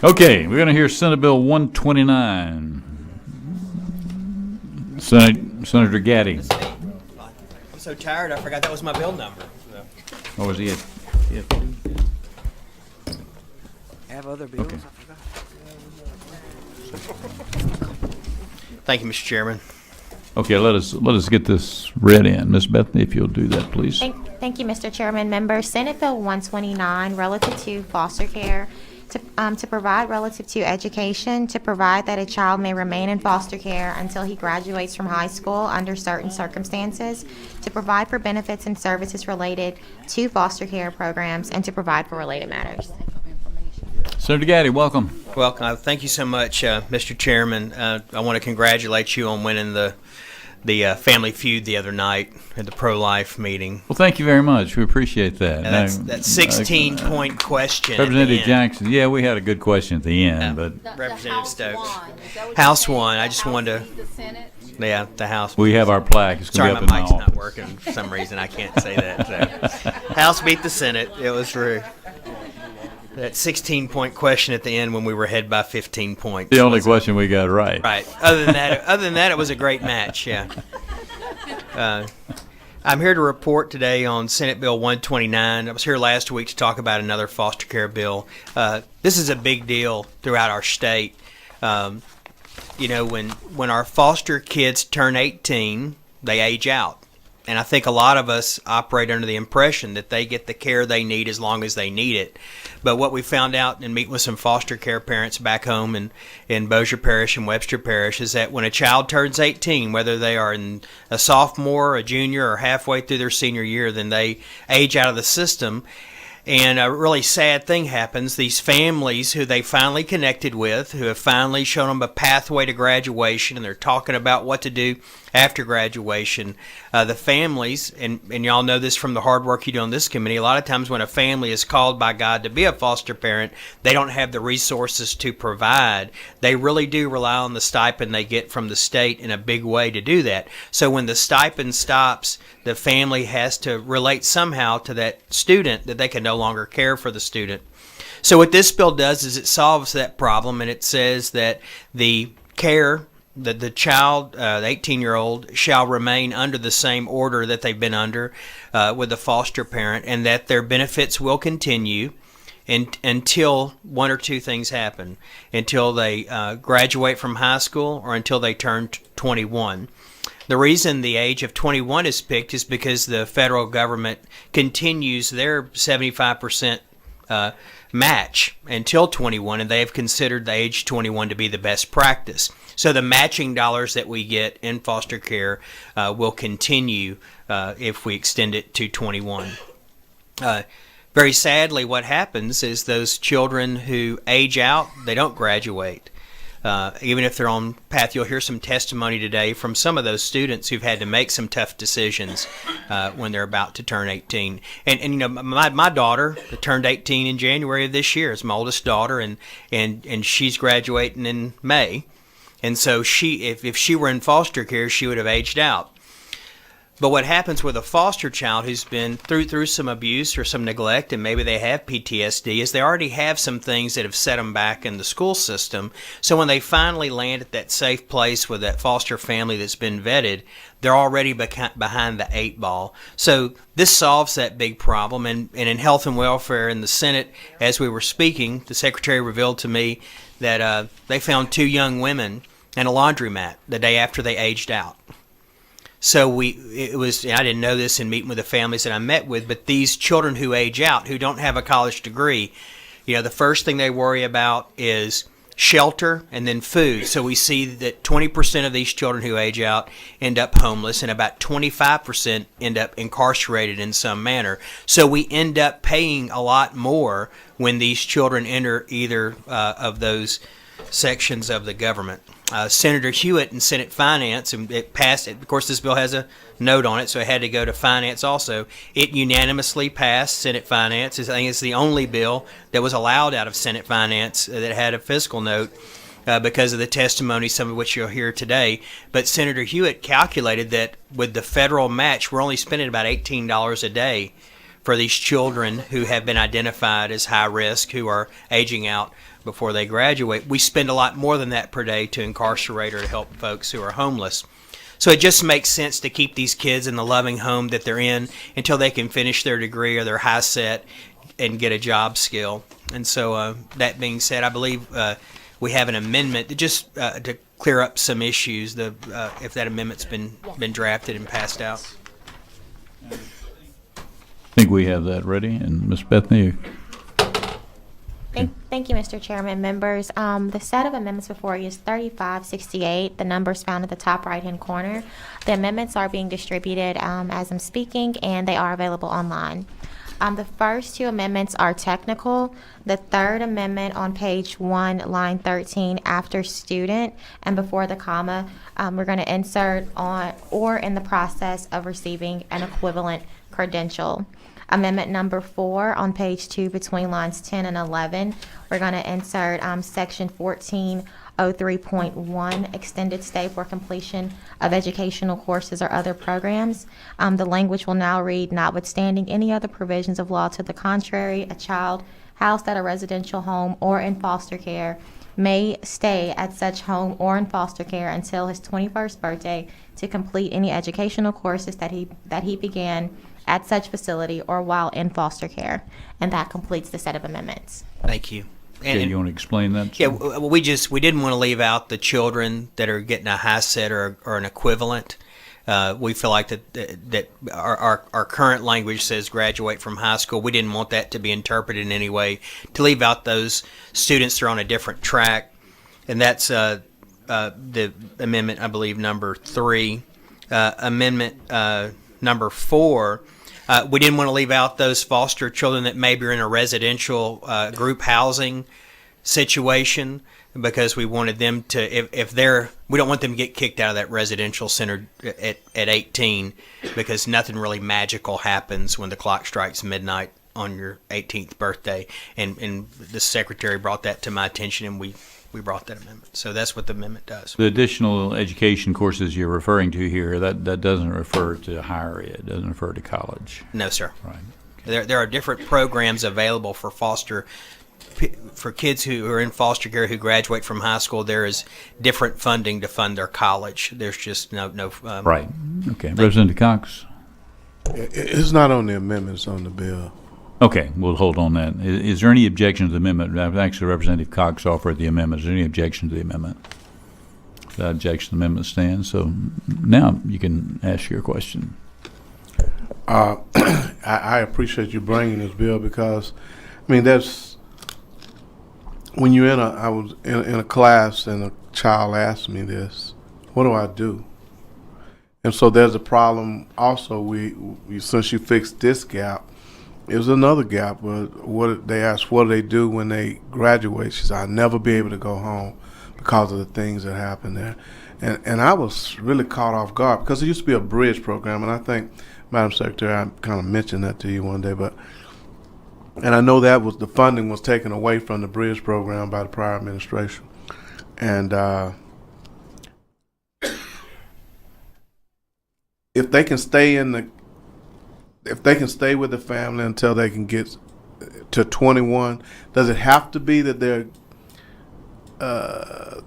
Okay, we're going to hear Senate Bill 129. Senator Gatti. I'm so tired, I forgot that was my bill number. What was he at? I have other bills. Okay. I forgot. Thank you, Mr. Chairman. Okay, let us get this read in. Ms. Bethany, if you'll do that, please. Thank you, Mr. Chairman. Members, Senate Bill 129, relative to foster care, to provide relative to education, to provide that a child may remain in foster care until he graduates from high school under certain circumstances, to provide for benefits and services related to foster care programs, and to provide for related matters. Senator Gatti, welcome. Welcome. Thank you so much, Mr. Chairman. I want to congratulate you on winning the Family Feud the other night at the pro-life meeting. Well, thank you very much. We appreciate that. That 16-point question. Representative Jackson, yeah, we had a good question at the end, but Representative Stokes. House won. I just wanted to. The Senate. Yeah, the House. we have our plaque. It's Sorry, going to be my up in mic's my not office. working for some reason. I can't say that. So. House beat the Senate. It was true. That 16-point question at the end when we were ahead by 15 points. The only question we got right. Right. Other than that, it was a great match. Yeah. I'm here to report today on Senate Bill 129. I was here last week to talk about another foster care bill. This is a big deal throughout our state. When our foster kids turn 18, they age out. And I think a lot of us operate under the impression that they get the care they need as long as they need it. But what we found out in meeting with some foster care parents back home in Bossier Parish and Webster Parish is that when a child turns 18, whether they are in a sophomore, a junior, or halfway through their senior year, then they age out of the system. And a really sad thing happens. These families who they finally connected with, who have finally shown them a pathway to graduation, and they're talking about what to do after graduation, the families, and y'all know this from the hard work you do on this committee, a lot of times when a family is called by God to be a foster parent, they don't have the resources to provide. They really do rely on the stipend they get from the state in a big way to do that. So when the stipend stops, the family has to relate somehow to that student that they can no longer care for the student. So what this bill does is it solves that problem, and it says that the care that the child, the 18-year-old, shall remain under the same order that they've been under with the foster parent, and that their benefits will continue until one or two things happen, until they graduate from high school or until they turn 21. The reason the age of 21 is picked is because the federal government continues their 75% match until 21, and they have considered the age 21 to be the best practice. So the matching dollars that we get in foster care will continue if we extend it to 21. Very sadly, what happens is those children who age out, they don't graduate. Even if they're on path, you'll hear some testimony today from some of those students who've had to make some tough decisions when they're about to turn 18. And my daughter turned 18 in January of this year. It's my oldest daughter, and she's graduating in May. And so if she were in foster care, she would have aged out. But what happens with a foster child who's been through some abuse or some neglect, and maybe they have PTSD, is they already have some things that have set them back in the school system. So when they finally land at that safe place with that foster family that's been vetted, they're already behind the 8 ball. So this solves that big problem. And in health and welfare in the Senate, as we were speaking, the secretary revealed to me that they found 2 young women in a laundromat the day after they aged out. So I didn't know this in meeting with the families that I met with, but these children who age out, who don't have a college degree, the first thing they worry about is shelter and then food. So we see that 20% of these children who age out end up homeless, and about 25% end up incarcerated in some manner. So we end up paying a lot more when these children enter either of those sections of the government. Senator Hewitt in Senate Finance, and it passed. Of course, this bill has a note on it, so it had to go to Finance also. It unanimously passed Senate Finance. I think it's the only bill that was allowed out of Senate Finance that had a fiscal note because of the testimony, some of which you'll hear today. But Senator Hewitt calculated that with the federal match, we're only spending about $18 a day for these children who have been identified as high risk, who are aging out before they graduate. We spend a lot more than that per day to incarcerate or to help folks who are homeless. So it just makes sense to keep these kids in the loving home that they're in until they can finish their degree or their high set and get a job skill. And so that being said, I believe we have an amendment to just to clear up some issues. If that amendment's been drafted and passed out. I think we have that ready. And Ms. Bethany, Thank you, Mr. Chairman. Members, the set of amendments before you is 3568. The number's found at the top right-hand corner. The amendments are being distributed as I'm speaking, and they are available online. The first two amendments are technical. The third amendment on page 1, line 13, after student and before the comma, we're going to insert on or in the process of receiving an equivalent credential. Amendment number 4 on page 2 between lines 10 and 11, we're going to insert section 1403.1, extended stay for completion of educational courses or other programs. The language will now read, notwithstanding any other provisions of law to the contrary, a child housed at a residential home or in foster care may stay at such home or in foster care until his 21st birthday to complete any educational courses that he began at such facility or while in foster care. And that completes the set of amendments. Thank you. okay, you want to explain that? Yeah, we didn't want to leave out the children that are getting a high set or an equivalent. We feel like that our current language says graduate from high school. We didn't want that to be interpreted in any way to leave out those students that are on a different track, and that's the amendment, I believe, number 3. Amendment number 4. We didn't want to leave out those foster children that maybe are in a residential group housing situation, because we wanted them to, we don't want them to get kicked out of that residential center at 18, because nothing really magical happens when the clock strikes midnight on your 18th birthday. And the secretary brought that to my attention, and we brought that amendment. So that's what the amendment does. The additional education courses you're referring to here, that doesn't refer to higher ed, doesn't refer to college. No, sir. Right. There are different programs available for kids who are in foster care who graduate from high school. There is different funding to fund their college. There's just no. Right. Okay. Representative Cox. It's not on the amendments on the bill. Okay, we'll hold on that. Is there any objection to the amendment? Actually, Representative Cox offered the amendment. Is there any objection to the amendment? That objection to the amendment stands. So now you can ask your question. I appreciate you bringing this bill, because, I mean, that's when you're I was in a class and a child asked me this, what do I do? And so there's a problem also. We since you fixed this gap, it was another gap where they asked, what do they do when they graduate? She said, I'll never be able to go home because of the things that happen there. And I was really caught off guard, because it used to be a bridge program, and I think, Madam Secretary, I kind of mentioned that to you one day, and I know that was the funding was taken away from the bridge program by the prior administration. And if they can stay with the family until they can get to 21, does it have to be that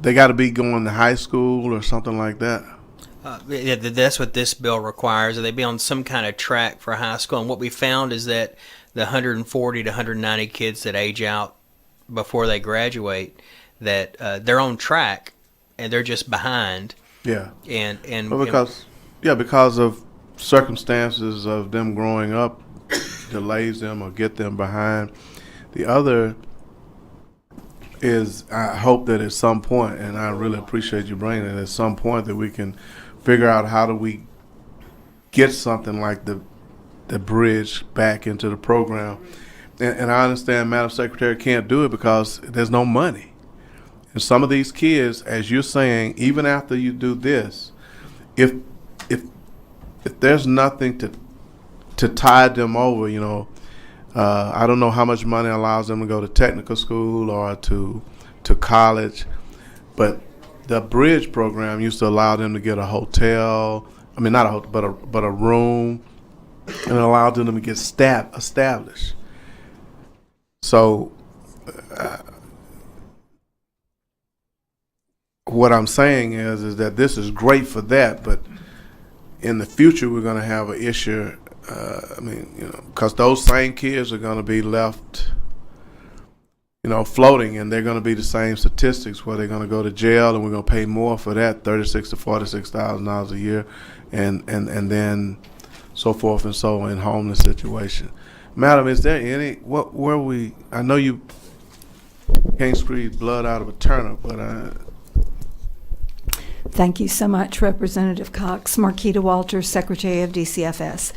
they got to be going to high school or something like that? Yeah, that's what this bill requires. That they be on some kind of track for high school. And what we found is that the 140 to 190 kids that age out before they graduate, that they're on track and they're just behind. Yeah. And well, because of circumstances of them growing up delays them or get them behind. The other is, I hope that at some point, and I really appreciate you bringing it, at some point that we can figure out how do we get something like the bridge back into the program. And I understand Madam Secretary can't do it because there's no money. And some of these kids, as you're saying, even after you do this, if there's nothing to tide them over, I don't know how much money allows them to go to technical school or to college, but the bridge program used to allow them to get a hotel. I mean, not a hotel, but a room, and it allowed them to get established. So what I'm saying is that this is great for that, but in the future we're going to have an issue. Because those same kids are going to be left, floating, and they're going to be the same statistics where they're going to go to jail, and we're going to pay more for that, $36,000 to $46,000 a year, and then so forth and so on in homeless situation. Madam, is there any I know you can't squeeze blood out of a turnip, but Thank you so much, Representative Cox. Marquita Walters, Secretary of DCFS.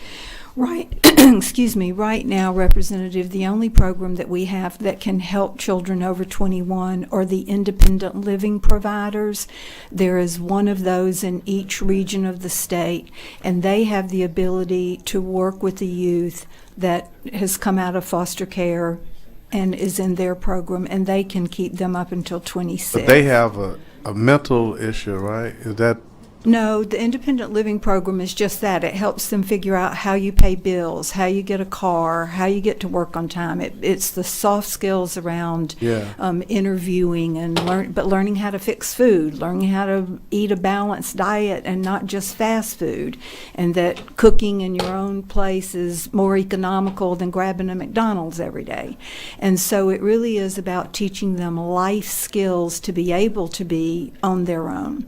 Right, excuse me, right now, Representative, the only program that we have that can help children over 21 are the independent living providers. There is one of those in each region of the state, and they have the ability to work with the youth that has come out of foster care and is in their program, and they can keep them up until 26. but they have a mental issue, right? Is that No, the independent living program is just that. It helps them figure out how you pay bills, how you get a car, how you get to work on time. It's the soft skills around interviewing and learning how to fix food, learning how to eat a balanced diet and not just fast food, and that cooking in your own place is more economical than grabbing a McDonald's every day. And so it really is about teaching them life skills to be able to be on their own.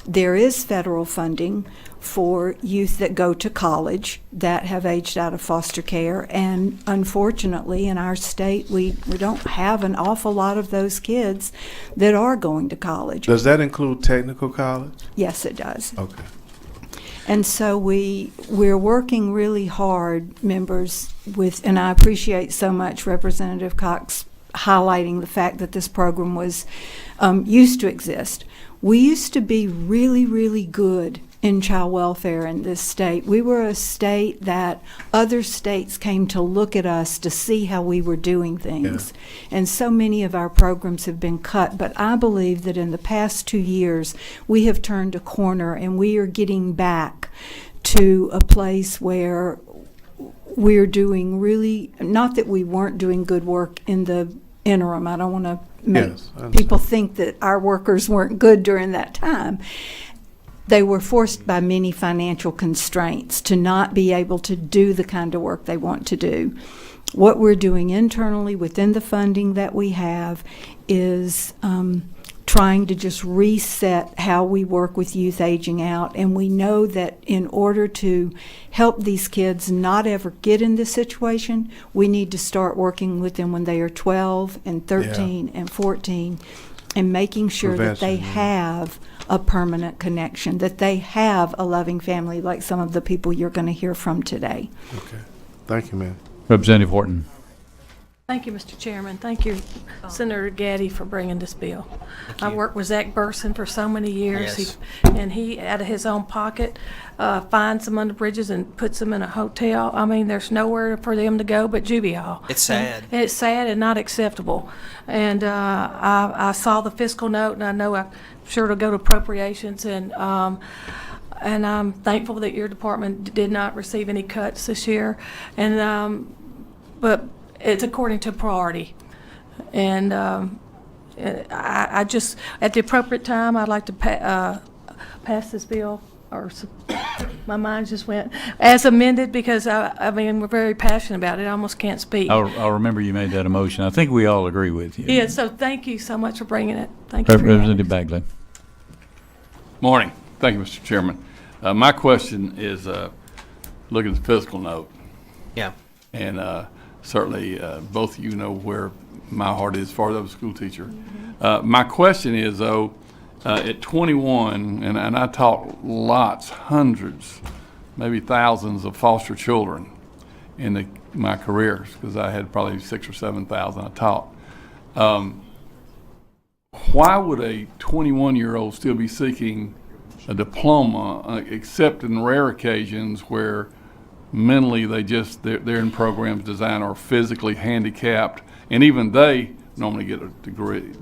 There is federal funding for youth that go to college that have aged out of foster care, and unfortunately in our state we don't have an awful lot of those kids that are going to college. Does that include technical college? Yes, it does. Okay. And so we're working really hard, members, and I appreciate so much Representative Cox highlighting the fact that this program was used to exist. We used to be really, really good in child welfare in this state. We were a state that other states came to look at us to see how we were doing things. Yeah. And so many of our programs have been cut, but I believe that in the past 2 years, we have turned a corner and we are getting back to a place where we're doing really, not that we weren't doing good work in the interim. I don't want to make people think that our workers weren't good during that time. They were forced by many financial constraints to not be able to do the kind of work they want to do. What we're doing internally within the funding that we have is trying to just reset how we work with youth aging out. And we know that in order to help these kids not ever get in this situation, we need to start working with them when they are 12 and 13 and 14 and making sure that they have a permanent connection, that they have a loving family like some of the people you're going to hear from today. Okay. Thank you, ma'am. Representative Horton. Thank you, Mr. Chairman. Thank you, Senator Gatti, for bringing this bill. I worked with Zach Burson for so many years, Yes. and he, out of his own pocket, finds them under bridges and puts them in a hotel. I mean, there's nowhere for them to go but juvie hall. It's sad. And it's sad and not acceptable. And I saw the fiscal note, and I know I'm sure it'll go to appropriations, and I'm thankful that your department did not receive any cuts this year. And but it's according to priority. And I just, at the appropriate time, I'd like to pass this bill, or my mind just went, as amended, because I mean, we're very passionate about it. I almost can't speak. I'll remember you made that a motion. I think we all agree with you. Yeah, so thank you so much for bringing it. Thank you. Representative Bagley. Morning. Thank you, Mr. Chairman. My question is, look at the fiscal note. Yeah. And certainly both of you know where my heart is as far as I'm a school teacher. My question is, though, at 21, and I taught lots, hundreds, maybe thousands of foster children in my careers, because I had probably 6,000 or 7,000 I taught. Why would a 21-year-old still be seeking a diploma, except in rare occasions where mentally they're in programs designed or physically handicapped, and even they normally get a degree.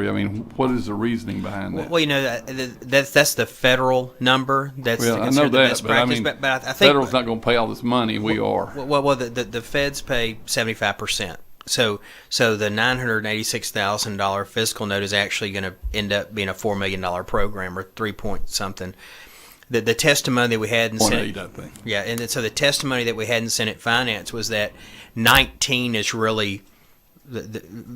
I mean, what is the reasoning behind that? Well, you know, that's the federal number. That's Well, I considered know the that, best but I practice. mean, but I think federal's not going to pay all this money. We are. Well, the feds pay 75%. So the $986,000 fiscal note is actually going to end up being a $4 million program, or 3 point something. The testimony that we had in Senate, 0.8, I think. yeah, and so the testimony that we had in Senate Finance was that 19 is really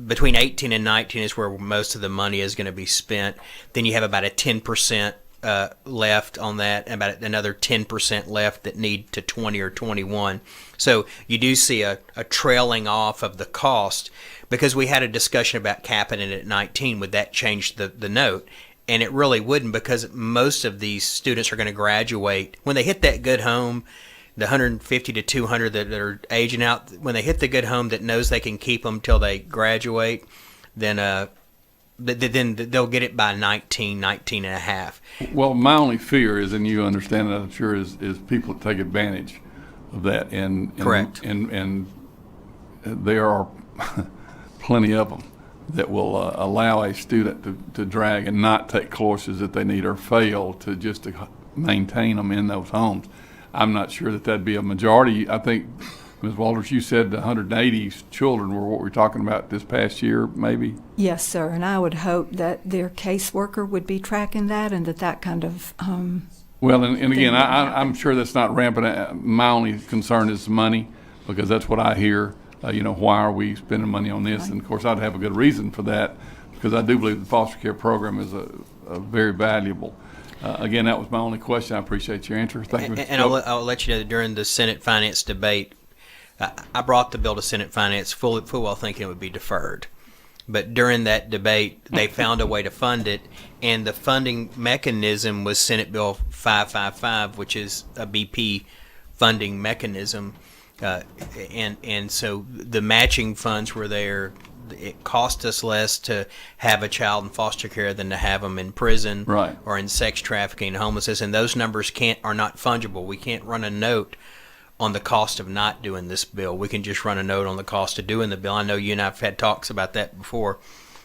between 18 and 19 is where most of the money is going to be spent. Then you have about a 10% left on that, and about another 10% left that need to 20 or 21. So you do see a trailing off of the cost, because we had a discussion about capping it at 19. Would that change the note? And it really wouldn't, because most of these students are going to graduate when they hit that good home. The 150 to 200 that are aging out, when they hit the good home that knows they can keep them till they graduate, then they'll get it by 19 and a half. Well, my only fear is, and you understand that, I'm sure, is people that take advantage of that. And Correct. And there are plenty of them that will allow a student to drag and not take courses that they need, or fail to maintain them in those homes. I'm not sure that that'd be a majority. I think, Ms. Walters, you said 180 children were what we're talking about this past year, maybe? Yes, sir, and I would hope that their caseworker would be tracking that, and that kind of, Well, and again, Thing that I'm sure that's not rampant. My only concern is money, because that's what I hear. Why are we spending money on this? And of course, I'd have a good reason for that, because I do believe the foster care program is a very valuable. Again, that was my only question. I appreciate your answer. Thank you, Mr. And I'll let you know that during the Senate Finance debate, I brought the bill to Senate Finance full well thinking it would be deferred. But during that debate, they found a way to fund it, and the funding mechanism was Senate Bill 555, which is a BP funding mechanism. And so the matching funds were there. It cost us less to have a child in foster care than to have them in prison, Right. or in sex trafficking and homelessness. And those numbers are not fungible. We can't run a note on the cost of not doing this bill. We can just run a note on the cost of doing the bill. I know you and I've had talks about that before.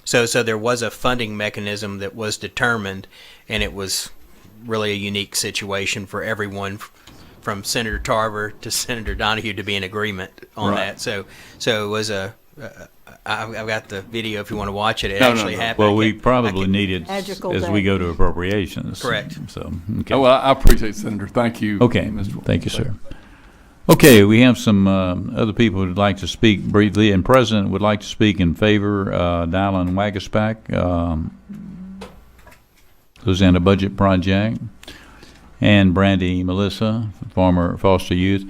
So there was a funding mechanism that was determined, and it was really a unique situation for everyone, from Senator Tarver to Senator Donahue, to be in agreement on Right. that. So it was I've got the video if you want to watch it. It No, actually no. happened. Well, I we can- probably need it Magical as day. we go to appropriations. Correct. So, okay. Oh, well, I appreciate it, Senator. Thank you. Okay, Mr. thank you, sir. Okay, we have some other people who would like to speak briefly, and President would like to speak in favor. Dylan Wagaspack, Louisiana Budget Project, and Brandy Melissa, former foster youth.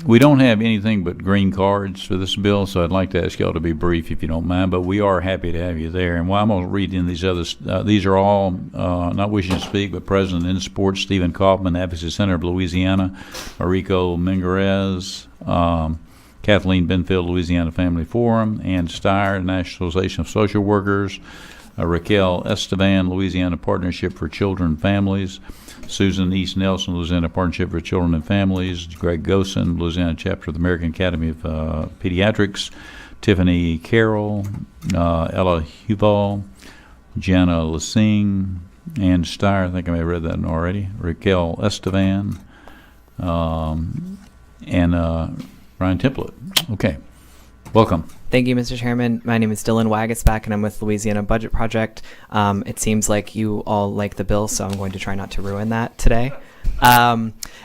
We don't have anything but green cards for this bill, so I'd like to ask y'all to be brief if you don't mind, but we are happy to have you there. And while I'm going to read in these others, these are all not wishing to speak, but President in Sports, Stephen Kaufman, Advocacy Center of Louisiana, Marico Mingarez, Kathleen Benfield, Louisiana Family Forum, Ann Steyer, Nationalization of Social Workers, Raquel Estevan, Louisiana Partnership for Children and Families, Susan East Nelson, Louisiana Partnership for Children and Families, Greg Gosen, Louisiana Chapter of the American Academy of Pediatrics, Tiffany Carroll, Ella Huval, Jana Lasing, Ann Steyer, I think I may have read that already, Raquel Estevan, and Ryan Template. Okay, welcome. Thank you, Mr. Chairman. My name is Dylan Wagaspack, and I'm with Louisiana Budget Project. It seems like you all like the bill, so I'm going to try not to ruin that today.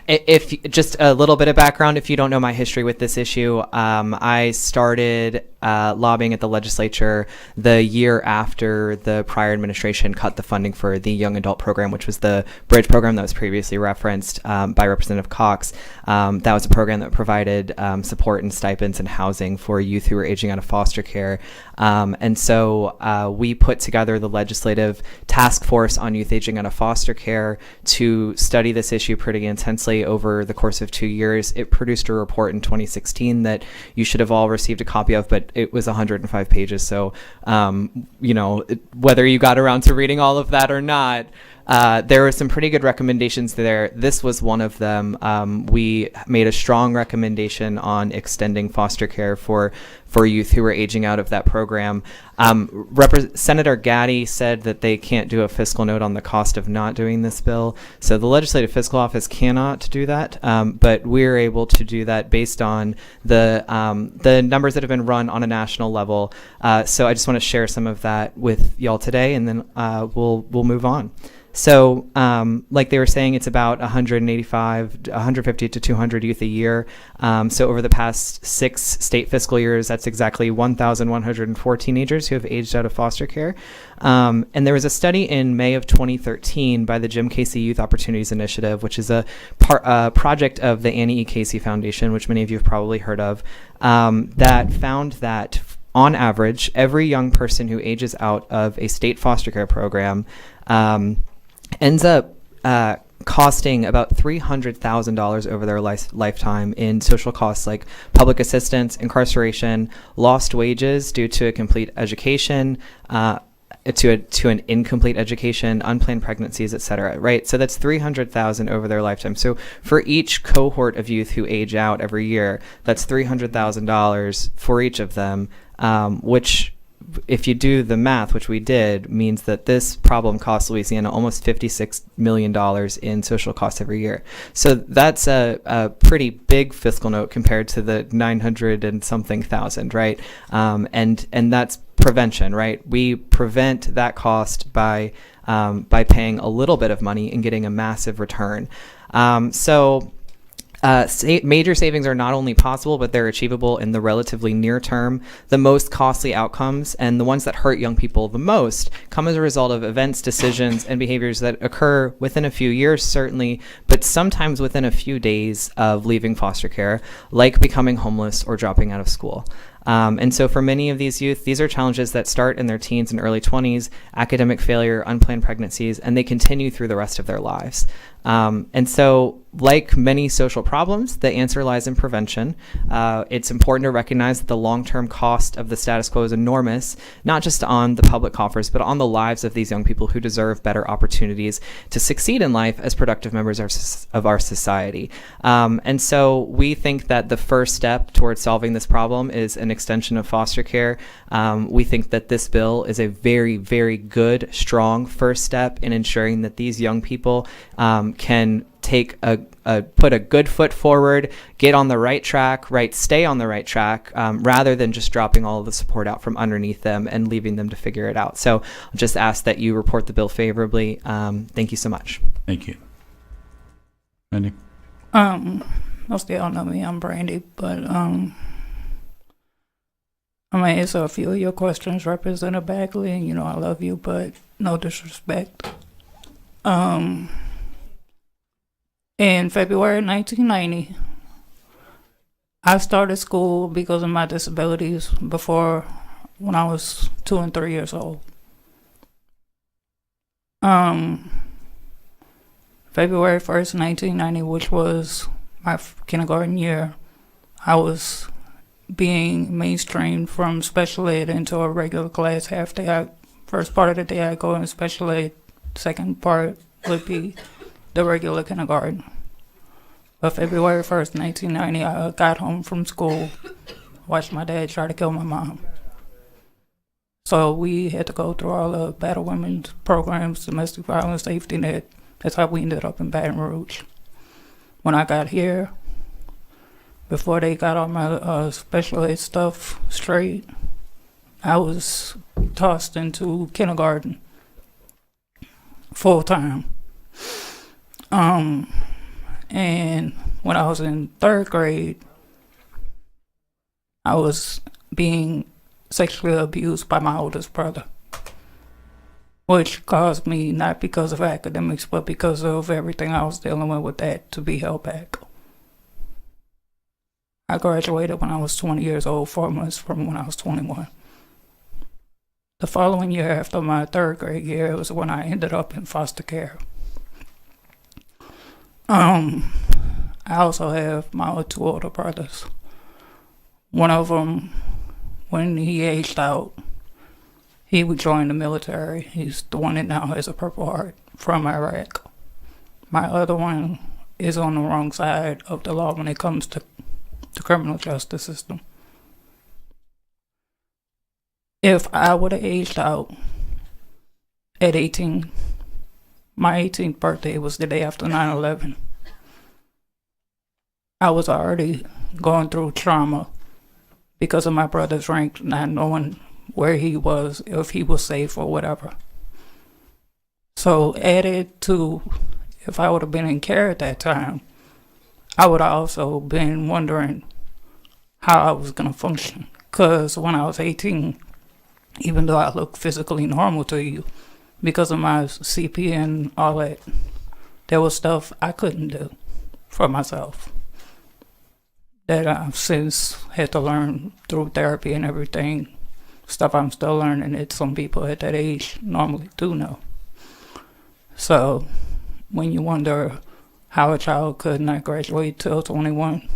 If just a little bit of background, if you don't know my history with this issue, I started lobbying at the legislature the year after the prior administration cut the funding for the young adult program, which was the bridge program that was previously referenced by Representative Cox. That was a program that provided support and stipends and housing for youth who were aging out of foster care. And so we put together the legislative task force on youth aging out of foster care to study this issue pretty intensely over the course of 2 years. It produced a report in 2016 that you should have all received a copy of, but it was 105 pages. So, whether you got around to reading all of that or not, there were some pretty good recommendations there. This was one of them. We made a strong recommendation on extending foster care for youth who are aging out of that program. Senator Gatti said that they can't do a fiscal note on the cost of not doing this bill. So the Legislative Fiscal Office cannot do that, but we're able to do that based on the numbers that have been run on a national level. So I just want to share some of that with y'all today, and then we'll move on. So, like they were saying, it's about 150 to 200 youth a year. So over the past 6 state fiscal years, that's exactly 1,104 teenagers who have aged out of foster care. And there was a study in May of 2013 by the Jim Casey Youth Opportunities Initiative, which is a project of the Annie E. Casey Foundation, which many of you have probably heard of, that found that on average, every young person who ages out of a state foster care program ends up costing about $300,000 over their lifetime in social costs like public assistance, incarceration, lost wages due to a complete education, to an incomplete education, unplanned pregnancies, etc. Right? So that's $300,000 over their lifetime. So for each cohort of youth who age out every year, that's $300,000 for each of them, which, if you do the math, which we did, means that this problem costs Louisiana almost $56 million in social costs every year. So that's a pretty big fiscal note compared to the 900 and something thousand, right? And that's prevention, right? We prevent that cost by paying a little bit of money and getting a massive return. Major savings are not only possible, but they're achievable in the relatively near term. The most costly outcomes, and the ones that hurt young people the most, come as a result of events, decisions, and behaviors that occur within a few years, certainly, but sometimes within a few days of leaving foster care, like becoming homeless or dropping out of school. And so for many of these youth, these are challenges that start in their teens and early 20s, academic failure, unplanned pregnancies, and they continue through the rest of their lives. And so, like many social problems, the answer lies in prevention. It's important to recognize that the long-term cost of the status quo is enormous, not just on the public coffers, but on the lives of these young people who deserve better opportunities to succeed in life as productive members of our society. And so we think that the first step towards solving this problem is an extension of foster care. We think that this bill is a very, very good, strong first step in ensuring that these young people can put a good foot forward, get on the right track, stay on the right track, rather than just dropping all of the support out from underneath them and leaving them to figure it out. So I'll just ask that you report the bill favorably. Thank you so much. Thank you. Randy? Most of y'all know me, I'm Brandy, but I'm gonna answer a few of your questions, Representative Bagley. You know I love you, but no disrespect. In February 1990, I started school because of my disabilities before, when I was 2 and 3 years old. February 1st, 1990, which was my kindergarten year, I was being mainstreamed from special ed into a regular class. Half day, first part of the day I go in special ed, second part would be the regular kindergarten. But February 1st, 1990, I got home from school, watched my dad try to kill my mom. So we had to go through all the battle women's programs, domestic violence, safety net. That's how we ended up in Baton Rouge. When I got here, before they got all my special ed stuff straight, I was tossed into kindergarten full time. And when I was in 3rd grade, I was being sexually abused by my oldest brother, which caused me, not because of academics, but because of everything I was dealing with that, to be held back. I graduated when I was 20 years old, 4 months from when I was 21. The following year, after my 3rd grade year, it was when I ended up in foster care. I also have my 2 older brothers. One of them, when he aged out, He would join the military. He's the one that now has a Purple Heart from Iraq. My other one is on the wrong side of the law when it comes to the criminal justice system. If I would have aged out at 18, my 18th birthday was the day after 9/11. I was already going through trauma because of my brother's rank, not knowing where he was, if he was safe or whatever. So added to, if I would have been in care at that time, I would have also been wondering how I was going to function. Because when I was 18, even though I look physically normal to you, because of my CP and all that, there was stuff I couldn't do for myself that I've since had to learn through therapy and everything. Stuff I'm still learning that some people at that age normally do know. So when you wonder how a child could not graduate till 21,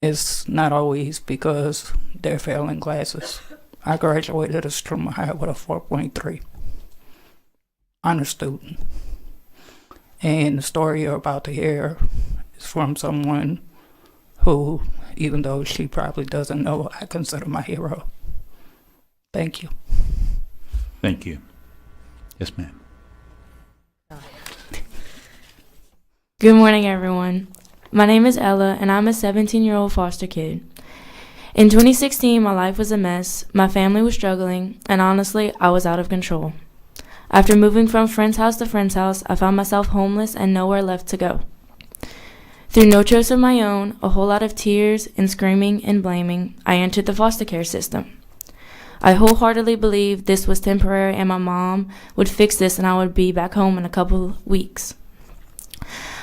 it's not always because they're failing classes. I graduated as Struma High with a 4.3. Honor student. And the story you're about to hear is from someone who, even though she probably doesn't know, I consider my hero. Thank you. Thank you. Yes, ma'am. Good morning, everyone. My name is Ella, and I'm a 17-year-old foster kid. In 2016, my life was a mess, my family was struggling, and honestly, I was out of control. After moving from friend's house to friend's house, I found myself homeless and nowhere left to go. Through no choice of my own, a whole lot of tears and screaming and blaming, I entered the foster care system. I wholeheartedly believed this was temporary and my mom would fix this and I would be back home in a couple weeks.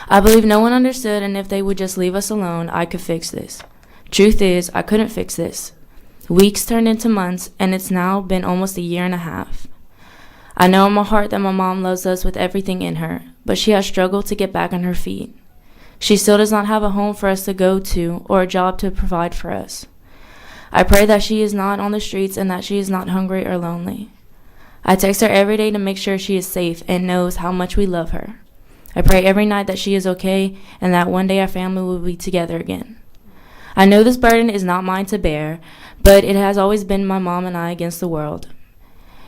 I believe no one understood, and if they would just leave us alone, I could fix this. Truth is, I couldn't fix this. Weeks turned into months, and it's now been almost a year and a half. I know in my heart that my mom loves us with everything in her, but she has struggled to get back on her feet. She still does not have a home for us to go to or a job to provide for us. I pray that she is not on the streets and that she is not hungry or lonely. I text her every day to make sure she is safe and knows how much we love her. I pray every night that she is okay and that one day our family will be together again. I know this burden is not mine to bear, but it has always been my mom and I against the world.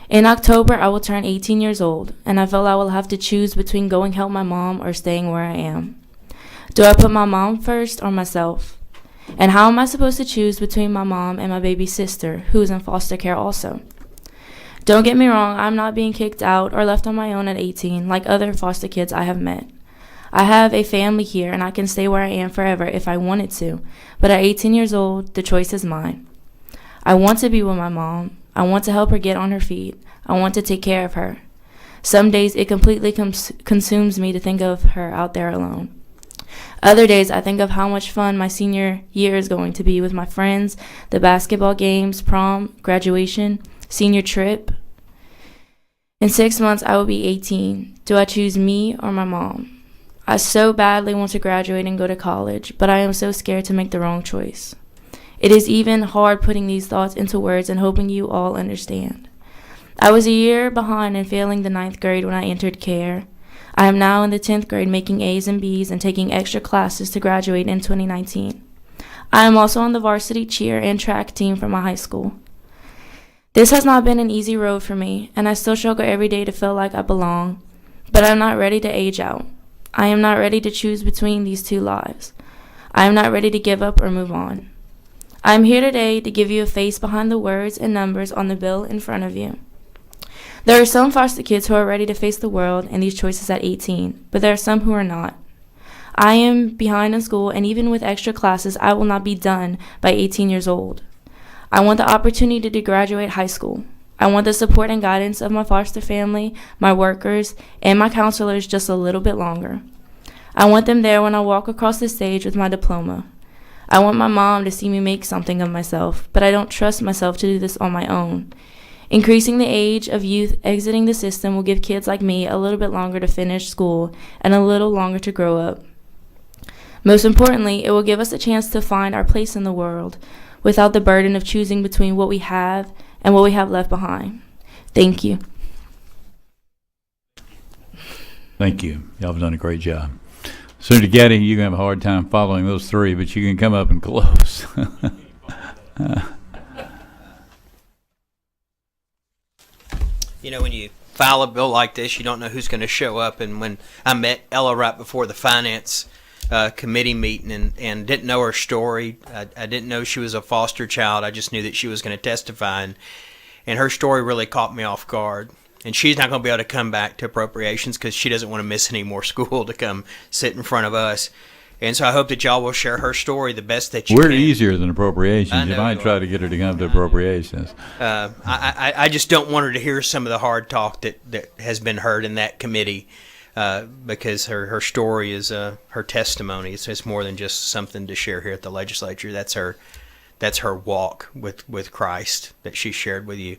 In October, I will turn 18 years old, and I feel I will have to choose between going help my mom or staying where I am. Do I put my mom first or myself? And how am I supposed to choose between my mom and my baby sister, who is in foster care also? Don't get me wrong, I'm not being kicked out or left on my own at 18 like other foster kids I have met. I have a family here and I can stay where I am forever if I wanted to, but at 18 years old, the choice is mine. I want to be with my mom. I want to help her get on her feet. I want to take care of her. Some days it completely consumes me to think of her out there alone. Other days I think of how much fun my senior year is going to be with my friends, the basketball games, prom, graduation, senior trip. In 6 months, I will be 18. Do I choose me or my mom? I so badly want to graduate and go to college, but I am so scared to make the wrong choice. It is even hard putting these thoughts into words and hoping you all understand. I was a year behind in failing the 9th grade when I entered care. I am now in the 10th grade making A's and B's and taking extra classes to graduate in 2019. I am also on the varsity cheer and track team for my high school. This has not been an easy road for me, and I still struggle every day to feel like I belong, but I'm not ready to age out. I am not ready to choose between these two lives. I am not ready to give up or move on. I am here today to give you a face behind the words and numbers on the bill in front of you. There are some foster kids who are ready to face the world and these choices at 18, but there are some who are not. I am behind in school, and even with extra classes, I will not be done by 18 years old. I want the opportunity to graduate high school. I want the support and guidance of my foster family, my workers, and my counselors just a little bit longer. I want them there when I walk across the stage with my diploma. I want my mom to see me make something of myself, but I don't trust myself to do this on my own. Increasing the age of youth exiting the system will give kids like me a little bit longer to finish school and a little longer to grow up. Most importantly, it will give us a chance to find our place in the world without the burden of choosing between what we have and what we have left behind. Thank you. Thank you. Y'all have done a great job. Senator Gatti, you're going to have a hard time following those three, but you can come up and close. You know, when you file a bill like this, you don't know who's going to show up. And when I met Ella right before the finance committee meeting and didn't know her story, I didn't know she was a foster child. I just knew that she was going to testify. And her story really caught me off guard. And she's not going to be able to come back to appropriations because she doesn't want to miss any more school to come sit in front of us. And so I hope that y'all will share her story the best that you We're can. easier than appropriations. I You know might you try are. to get her to come to appropriations. I just don't want her to hear some of the hard talk that has been heard in that committee because her story is her testimony. It's more than just something to share here at the legislature. That's her walk with Christ that she shared with you.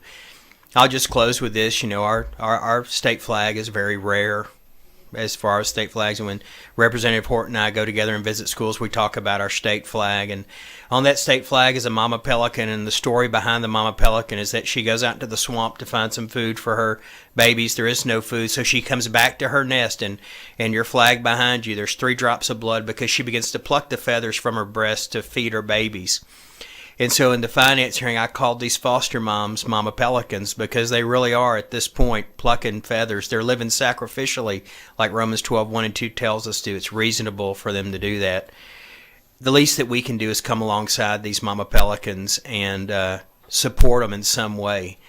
I'll just close with this. You know, our state flag is very rare as far as state flags. And when Representative Horton and I go together and visit schools, we talk about our state flag. And on that state flag is a mama pelican. And the story behind the mama pelican is that she goes out into the swamp to find some food for her babies. There is no food. So she comes back to her nest, and your flag behind you, there's 3 drops of blood because she begins to pluck the feathers from her breast to feed her babies. And so in the finance hearing, I called these foster moms mama pelicans because they really are, at this point, plucking feathers. They're living sacrificially, like Romans 12:1 and 2 tells us to. It's reasonable for them to do that. The least that we can do is come alongside these mama pelicans and support them in some way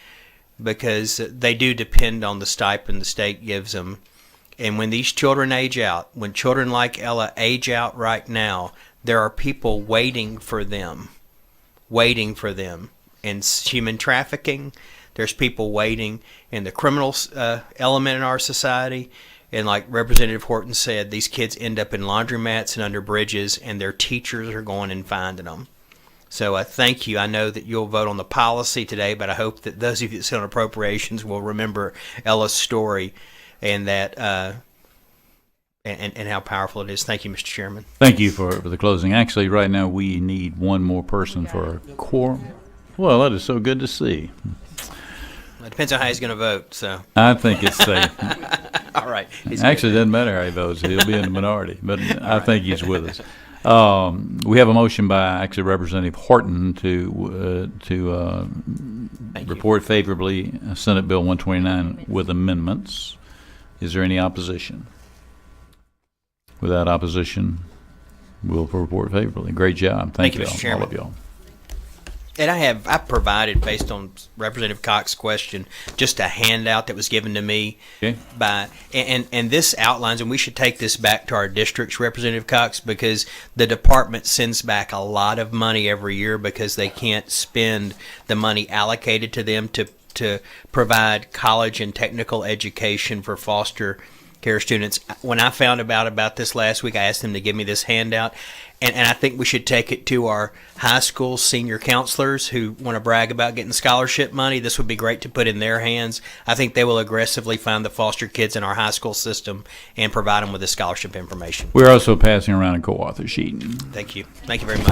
because they do depend on the stipend the state gives them. And when these children age out, when children like Ella age out right now, there are people waiting for them. In human trafficking, there's people waiting in the criminal element in our society. And like Representative Horton said, these kids end up in laundromats and under bridges, and their teachers are going and finding them. So I thank you. I know that you'll vote on the policy today, but I hope that those of you that sit on appropriations will remember Ella's story and that and how powerful it is. Thank you, Mr. Chairman. Thank you for the closing. Actually, right now we need one more person for a quorum. Well, that is so good to see. It depends on how he's going to vote. So I think it's safe. all right. Actually, it doesn't matter how he votes. He'll be in the minority, but I think he's with us. We have a motion by actually Representative Horton to report favorably Senate Bill 129 with amendments. Is there any opposition? Without opposition, we'll report favorably. Great job. Thank you, Mr. all Chairman. of y'all. And I provided, based on Representative Cox's question, just a handout that was given to me Okay. by, and this outlines, and we should take this back to our districts, Representative Cox, because the department sends back a lot of money every year because they can't spend the money allocated to them to provide college and technical education for foster care students. When I found about this last week, I asked them to give me this handout, and I think we should take it to our high school senior counselors who want to brag about getting scholarship money. This would be great to put in their hands. I think they will aggressively find the foster kids in our high school system and provide them with the scholarship information. We're also passing around a co-author sheet. Thank you. Thank you very much.